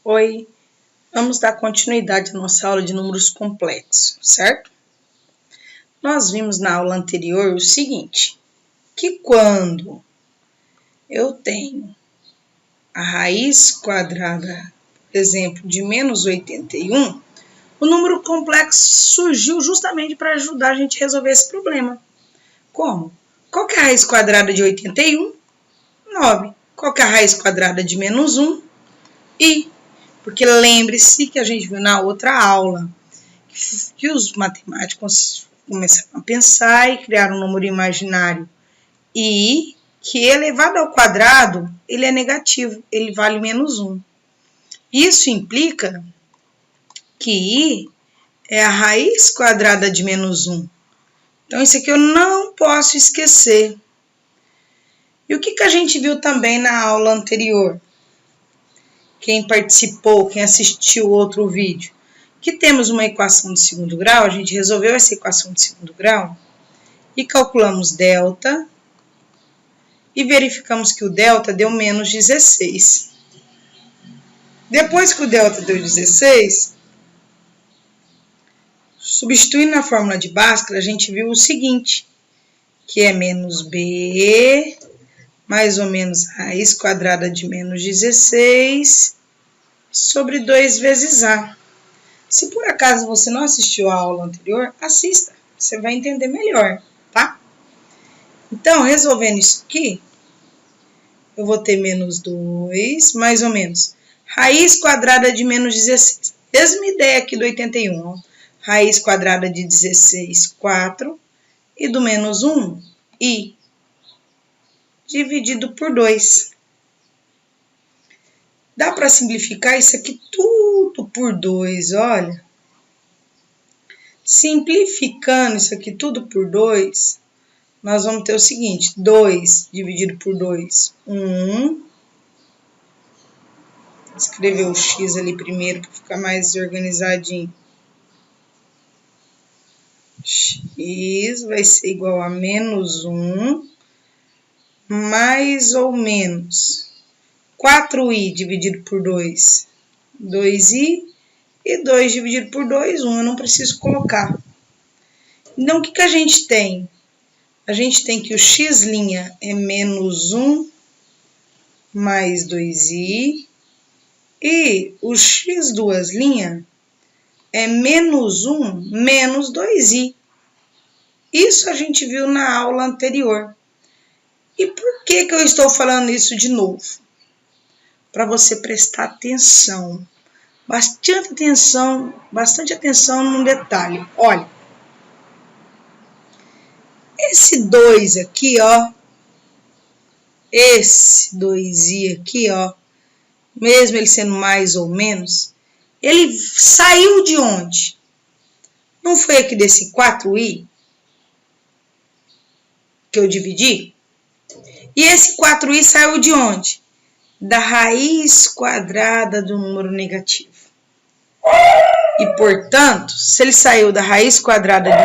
Oi, vamos dar continuidade à nossa aula de números complexos, certo? Nós vimos na aula anterior o seguinte, que quando eu tenho a raiz quadrada, por exemplo, de menos 81, o número complexo surgiu justamente para ajudar a gente a resolver esse problema. Como? Qual que é a raiz quadrada de 81? 9. Qual que é a raiz quadrada de menos 1? I. Porque lembre-se que a gente viu na outra aula que os matemáticos começaram a pensar e criaram um número imaginário I, que elevado ao quadrado, ele é negativo, ele vale menos 1. Isso implica que I é a raiz quadrada de menos 1. Então, isso aqui eu não posso esquecer. E o que a gente viu também na aula anterior? Quem participou, quem assistiu outro vídeo, que temos uma equação de segundo grau, a gente resolveu essa equação de segundo grau e calculamos delta e verificamos que o delta deu menos 16. Depois que o delta deu 16, substituindo na fórmula de Bhaskara, a gente viu o seguinte, que é menos b mais ou menos a raiz quadrada de menos 16 sobre 2 vezes a. Se por acaso você não assistiu a aula anterior, assista, você vai entender melhor, tá? Então, resolvendo isso aqui, eu vou ter menos 2, mais ou menos, raiz quadrada de menos 16. Mesma ideia aqui do 81, ó. Raiz quadrada de 16, 4, e do menos 1, i, dividido por 2. Dá para simplificar isso aqui tudo por 2, olha. Simplificando isso aqui tudo por 2, nós vamos ter o seguinte, 2 dividido por 2, 1. Vou escrever o x ali primeiro para ficar mais organizadinho. X vai ser igual a menos 1, mais ou menos 4i dividido por 2, 2i, e 2 dividido por 2, 1, eu não preciso colocar. Então, o que a gente tem? A gente tem que o x' é menos 1 mais 2i, e o x' é menos 1 menos 2i. Isso a gente viu na aula anterior. E por que eu estou falando isso de novo? Para você prestar atenção, bastante atenção num detalhe. Olha, esse 2 aqui, ó, esse 2i aqui, ó, mesmo ele sendo mais ou menos, ele saiu de onde? Não foi aqui desse 4i que eu dividi? E esse 4i saiu de onde? Da raiz quadrada do número negativo. E, portanto, se ele saiu da raiz quadrada de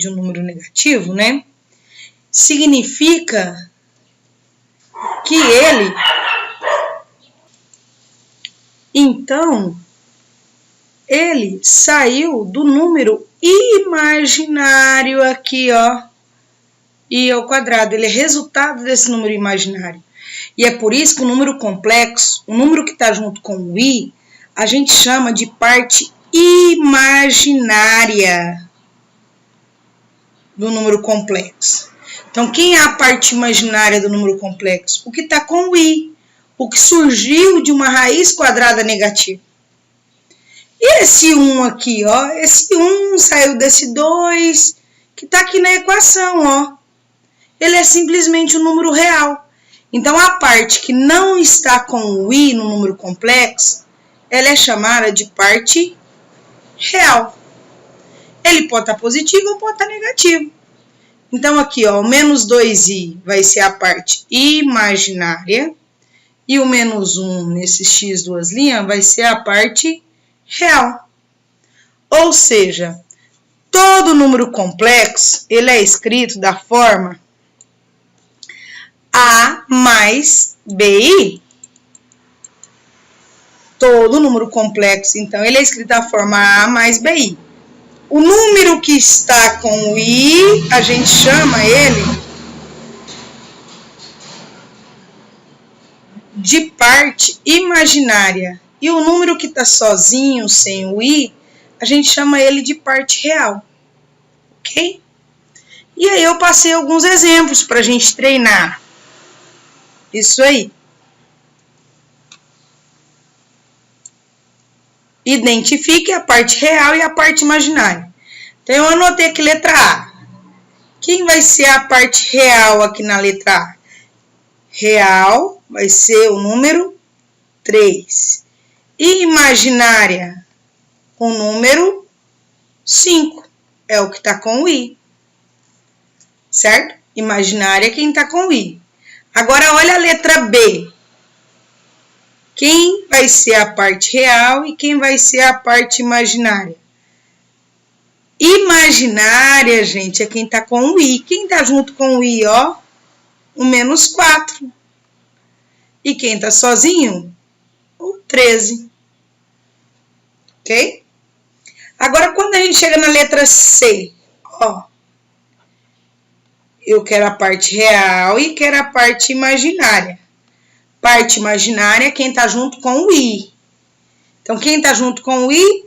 um número negativo, né? Significa que ele, então, ele saiu do número imaginário aqui, ó, i ao quadrado. Ele é resultado desse número imaginário. E é por isso que o número complexo, o número que está junto com o i, a gente chama de parte imaginária do número complexo. Então, quem é a parte imaginária do número complexo? O que está com o i, o que surgiu de uma raiz quadrada negativa. E esse 1 aqui, ó, esse 1 saiu desse 2, que está aqui na equação, ó. Ele é simplesmente um número real. Então, a parte que não está com o i no número complexo, ela é chamada de parte real. Ele pode estar positivo ou pode estar negativo. Então, aqui, ó, o menos 2i vai ser a parte imaginária, e o menos 1 nesse x duas linhas vai ser a parte real. Ou seja, todo número complexo, ele é escrito da forma A mais BI. Todo número complexo, então, ele é escrito da forma A mais BI. O número que está com o I, a gente chama ele de parte imaginária. E o número que está sozinho, sem o I, a gente chama ele de parte real. Ok? E aí eu passei alguns exemplos para a gente treinar. Isso aí. Identifique a parte real e a parte imaginária. Então, eu anotei aqui letra A. Quem vai ser a parte real aqui na letra A? Real vai ser o número 3. E imaginária, o número 5. É o que está com o I. Certo? Imaginária é quem está com o I. Agora, olha a letra B. Quem vai ser a parte real e quem vai ser a parte imaginária? Imaginária, gente, é quem está com o I. Quem está junto com o I, ó? O menos 4. E quem está sozinho? O 13. Ok? Agora, quando a gente chega na letra C, ó. Eu quero a parte real e quero a parte imaginária. Parte imaginária é quem está junto com o I. Então, quem está junto com o I?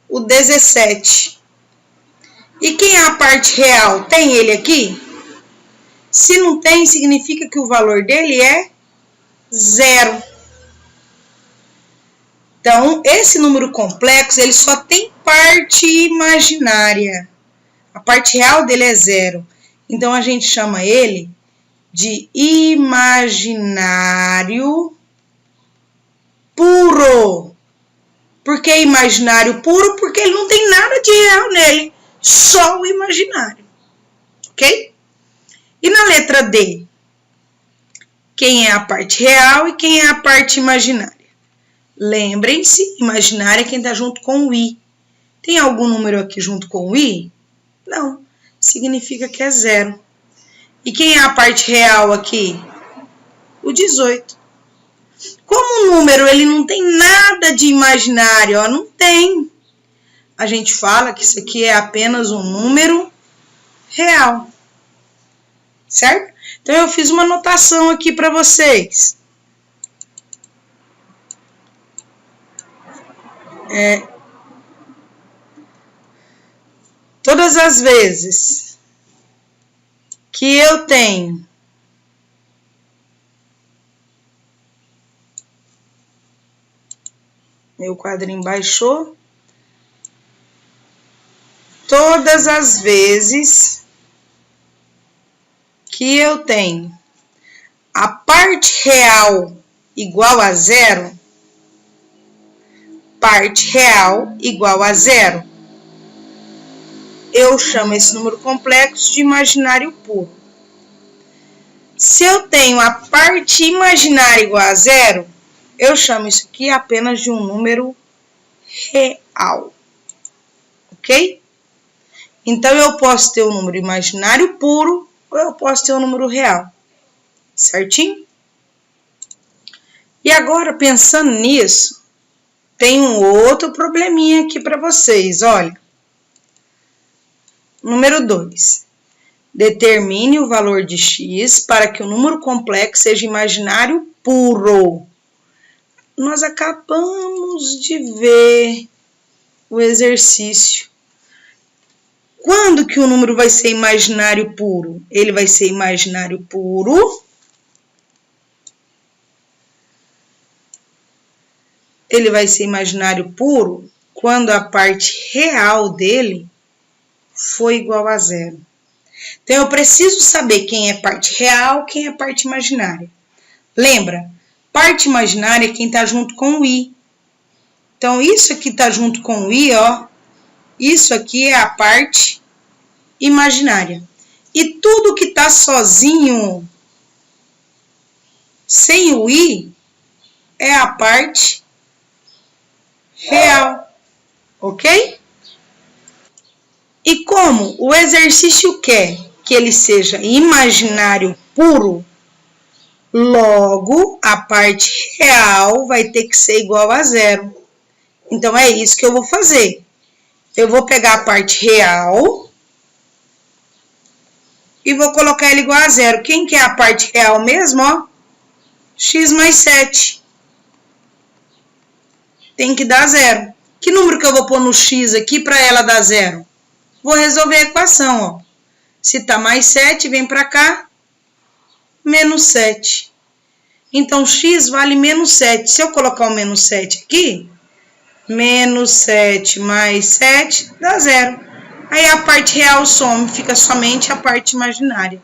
O 17. E quem é a parte real? Tem ele aqui? Se não tem, significa que o valor dele é 0. Então, esse número complexo, ele só tem parte imaginária. A parte real dele é 0. Então, a gente chama ele de imaginário puro. Por que imaginário puro? Porque ele não tem nada de real nele, só o imaginário. Ok? E na letra D? Quem é a parte real e quem é a parte imaginária? Lembrem-se, imaginária é quem está junto com o I. Tem algum número aqui junto com o I? Não, significa que é 0. E quem é a parte real aqui? O 18. Como o número ele não tem nada de imaginário, ó, não tem. A gente fala que isso aqui é apenas um número real. Certo? Então, eu fiz uma anotação aqui para vocês. Todas as vezes que eu tenho meu quadrinho baixou. Todas as vezes que eu tenho a parte real igual a 0, parte real igual a 0, eu chamo esse número complexo de imaginário puro. Se eu tenho a parte imaginária igual a 0, eu chamo isso aqui apenas de um número real. Ok? Então, eu posso ter um número imaginário puro ou eu posso ter um número real. Certinho? E agora, pensando nisso, tem um outro probleminha aqui para vocês. Olha. Número 2. Determine o valor de x para que o número complexo seja imaginário puro. Nós acabamos de ver o exercício. Quando que o número vai ser imaginário puro? Ele vai ser imaginário puro. Ele vai ser imaginário puro quando a parte real dele for igual a 0. Então, eu preciso saber quem é parte real, quem é parte imaginária. Lembra? Parte imaginária é quem está junto com o I. Então, isso aqui está junto com o I, ó. Isso aqui é a parte imaginária. E tudo que está sozinho, sem o I, é a parte real. Ok? E como o exercício quer que ele seja imaginário puro, Logo, a parte real vai ter que ser igual a 0. Então, é isso que eu vou fazer. Eu vou pegar a parte real e vou colocar ela igual a 0. Quem que é a parte real mesmo, ó? X mais 7. Tem que dar 0. Que número que eu vou pôr no x aqui para ela dar 0? Vou resolver a equação, ó. Se tá mais 7, vem para cá, menos 7. Então, x vale menos 7. Se eu colocar o menos 7 aqui, menos 7 mais 7 dá 0. Aí a parte real some, fica somente a parte imaginária.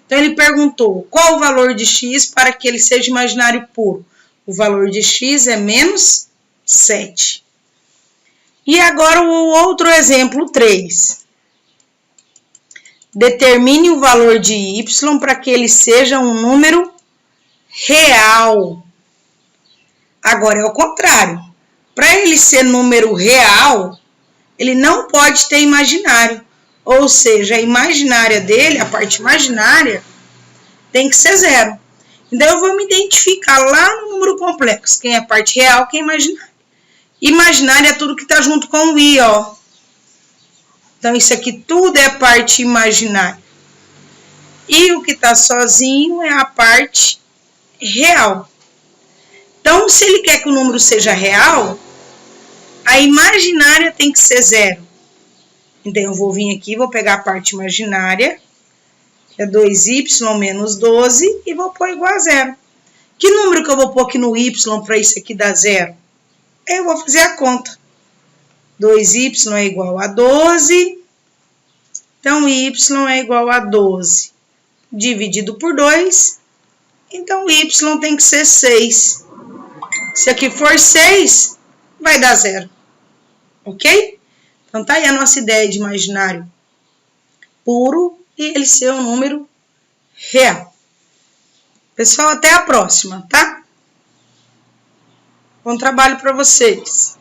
Então, ele perguntou qual o valor de x para que ele seja imaginário puro. O valor de x é menos 7. E agora o outro exemplo, 3. Determine o valor de y para que ele seja um número real. Agora é o contrário. Para ele ser número real, ele não pode ter imaginário. Ou seja, a imaginária dele, a parte imaginária, tem que ser 0. Então, eu vou me identificar lá no número complexo. Quem é parte real, quem é imaginário. Imaginário é tudo que está junto com o i, ó. Então, isso aqui tudo é parte imaginária. E o que está sozinho é a parte real. Então, se ele quer que o número seja real, a imaginária tem que ser 0. Então, eu vou vir aqui, vou pegar a parte imaginária, que é 2y menos 12, e vou pôr igual a 0. Que número que eu vou pôr aqui no y para isso aqui dar 0? Eu vou fazer a conta. 2y é igual a 12, então y é igual a 12. Dividido por 2, então y tem que ser 6. Se aqui for 6, vai dar 0. Ok? Então, tá aí a nossa ideia de imaginário puro e ele ser um número real. Pessoal, até a próxima, tá? Bom trabalho para vocês.